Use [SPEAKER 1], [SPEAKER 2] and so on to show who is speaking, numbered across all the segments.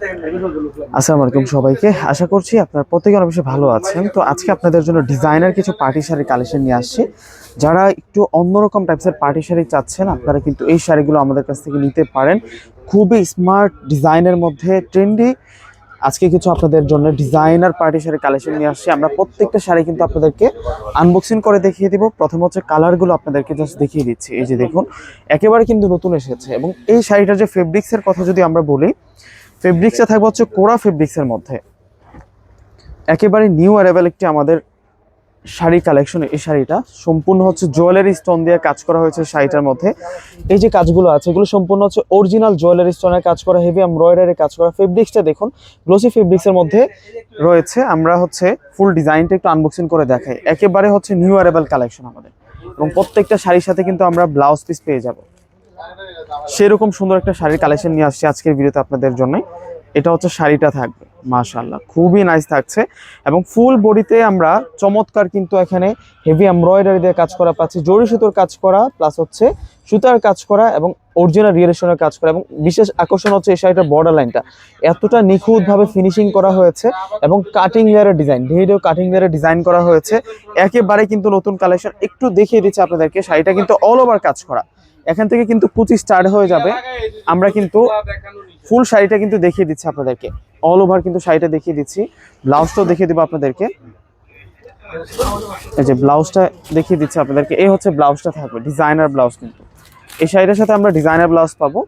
[SPEAKER 1] আসসালামু আলাইকুম সবাইকে। আশা করছি আপনারা প্রত্যেকে অনেক বেশি ভালো আছেন। তো আজকে আপনাদের জন্য ডিজাইনার কিছু পার্টি শাড়ি কালেকশন নিয়ে আসছি। যারা একটু অন্যরকম টাইপসের পার্টি শাড়ি চাচ্ছেন, আপনারা কিন্তু এই শাড়িগুলো আমাদের কাছ থেকে নিতে পারেন। খুবই স্মার্ট ডিজাইনের মধ্যে ট্রেন্ডি আজকে কিছু আপনাদের জন্য ডিজাইনার পার্টি শাড়ি কালেকশন নিয়ে আসছি। আমরা প্রত্যেকটা শাড়ি কিন্তু আপনাদেরকে আনবক্সিং করে দেখিয়ে দিব। প্রথম হচ্ছে কালারগুলো আপনাদেরকে জাস্ট দেখিয়ে দিচ্ছি। এই যে দেখুন, একেবারে কিন্তু নতুন এসেছে। এবং এই শাড়িটার যে ফেব্রিক্সের কথা যদি আমরা বলি, ফেব্রিক্সটা থাকবে হচ্ছে কোরা ফেব্রিক্সের মধ্যে। একেবারে নিউ অ্যারাইভেল একটি আমাদের শাড়ি কালেকশন। এই শাড়িটা সম্পূর্ণ হচ্ছে জুয়েলারি স্টোন দিয়ে কাজ করা হয়েছে শাড়িটার মধ্যে। এই যে কাজগুলো আছে এগুলো সম্পূর্ণ হচ্ছে অরিজিনাল জুয়েলারি স্টোনের কাজ করা, হেভি এমব্রয়ডারি কাজ করা। ফেব্রিক্সটা দেখুন, গ্লোসি ফেব্রিক্সের মধ্যে রয়েছে। আমরা হচ্ছে ফুল ডিজাইনটা একটু আনবক্সিং করে দেখাই। একেবারে হচ্ছে নিউ অ্যারাইভেল কালেকশন আমাদের। এবং প্রত্যেকটা শাড়ির সাথে কিন্তু আমরা ব্লাউজ পিস পেয়ে যাব। সেরকম সুন্দর একটা শাড়ির কালেকশন নিয়ে আসছি আজকের ভিডিওতে আপনাদের জন্য। এটা হচ্ছে শাড়িটা থাকবে, মাশাআল্লাহ খুবই নাইস থাকছে। এবং ফুল বডিতে আমরা চমৎকার কিন্তু এখানে হেভি এমব্রয়ডারি দিয়ে কাজ করা পাচ্ছি, জরি সুতোর কাজ করা, প্লাস হচ্ছে সুতার কাজ করা এবং অরিজিনাল রিয়েলেশনের কাজ করা। এবং বিশেষ আকর্ষণ হচ্ছে এই শাড়িটার বর্ডার লাইনটা এতটা নিখুঁতভাবে ফিনিশিং করা হয়েছে এবং কাটিং লেয়ারের ডিজাইন, ভিডিও কাটিং লেয়ারের ডিজাইন করা হয়েছে। একেবারে কিন্তু নতুন কালেকশন। একটু দেখিয়ে দিচ্ছি আপনাদেরকে, শাড়িটা কিন্তু অল ওভার কাজ করা। এখান থেকে কিন্তু কুচি স্টার্ট হয়ে যাবে। আমরা কিন্তু ফুল শাড়িটা কিন্তু দেখিয়ে দিচ্ছি আপনাদেরকে, অল ওভার কিন্তু শাড়িটা দেখিয়ে দিচ্ছি। ব্লাউজটাও দেখিয়ে দেবো আপনাদেরকে। এই যে ব্লাউজটা দেখিয়ে দিচ্ছি আপনাদেরকে, এই হচ্ছে ব্লাউজটা থাকবে, ডিজাইনার ব্লাউজ। কিন্তু এই শাড়িটার সাথে আমরা ডিজাইনার ব্লাউজ পাবো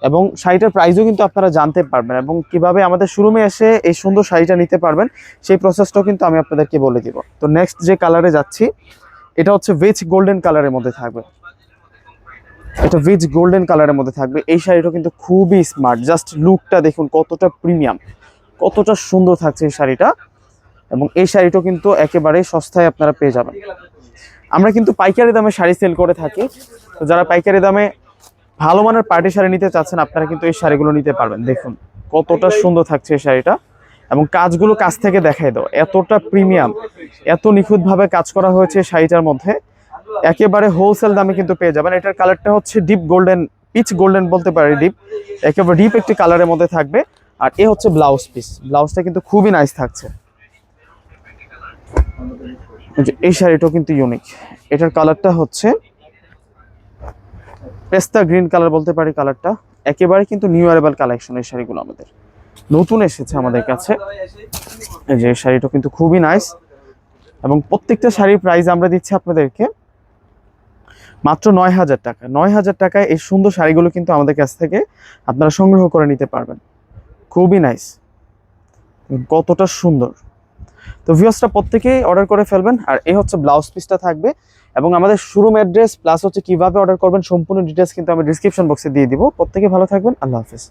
[SPEAKER 1] এবং শাড়িটার প্রাইসও কিন্তু আপনারা জানতে পারবেন এবং কিভাবে আমাদের শোরুমে এসে এই সুন্দর শাড়িটা নিতে পারবেন সেই প্রসেসটাও কিন্তু আমি আপনাদেরকে বলে দিব। তো নেক্সট যে কালারে যাচ্ছি, এটা হচ্ছে ভেজ গোল্ডেন কালারের মধ্যে থাকবে। এটা ভেজ গোল্ডেন কালারের মধ্যে থাকবে। এই শাড়িটা কিন্তু খুবই স্মার্ট, জাস্ট লুকটা দেখুন কতটা প্রিমিয়াম, কতটা সুন্দর থাকছে এই শাড়িটা। এবং এই শাড়িটাও কিন্তু একেবারে সস্তায় আপনারা পেয়ে যাবেন। আমরা কিন্তু পাইকারি দামে শাড়ি সেল করে থাকি। তো যারা পাইকারি দামে ভালো মানের পার্টি শাড়ি নিতে চাচ্ছেন, আপনারা কিন্তু এই শাড়িগুলো নিতে পারবেন। দেখুন কতটা সুন্দর থাকছে এই শাড়িটা এবং কাজগুলো কাছ থেকে দেখাই দাও, এতটা প্রিমিয়াম, এত নিখুঁতভাবে কাজ করা হয়েছে শাড়িটার মধ্যে। একেবারে হোলসেল দামে কিন্তু পেয়ে যাবেন। এটার কালারটা হচ্ছে ডিপ গোল্ডেন, পিচ গোল্ডেন বলতে পারি, ডিপ, একেবারে ডিপ একটি কালারের মধ্যে থাকবে। আর এ হচ্ছে ব্লাউজ পিস, ব্লাউজটা কিন্তু খুবই নাইস থাকছে। এই শাড়িটাও কিন্তু ইউনিক। এটার কালারটা হচ্ছে পেস্তা গ্রিন কালার বলতে পারি কালারটা। একেবারে কিন্তু নিউ অ্যারাইভেল কালেকশন। এই শাড়িগুলো আমাদের নতুন এসেছে আমাদের কাছে। এই যে শাড়িটা কিন্তু খুবই নাইস এবং প্রত্যেকটা শাড়ির প্রাইস আমরা দিচ্ছি আপনাদেরকে মাত্র ৯,০০০ টাকা। ৯,০০০ টাকায় এই সুন্দর শাড়িগুলো কিন্তু আমাদের কাছ থেকে আপনারা সংগ্রহ করে নিতে পারবেন। খুবই নাইস, কতটা সুন্দর। তো ভিউয়ার্সরা প্রত্যেকেই অর্ডার করে ফেলবেন। আর এই হচ্ছে ব্লাউজ পিসটা থাকবে এবং আমাদের শোরুম অ্যাড্রেস প্লাস হচ্ছে কিভাবে অর্ডার করবেন সম্পূর্ণ ডিটেলস কিন্তু আমি ডিসক্রিপশন বক্সে দিয়ে দিব। প্রত্যেকে ভালো থাকবেন, আল্লাহ হাফেজ।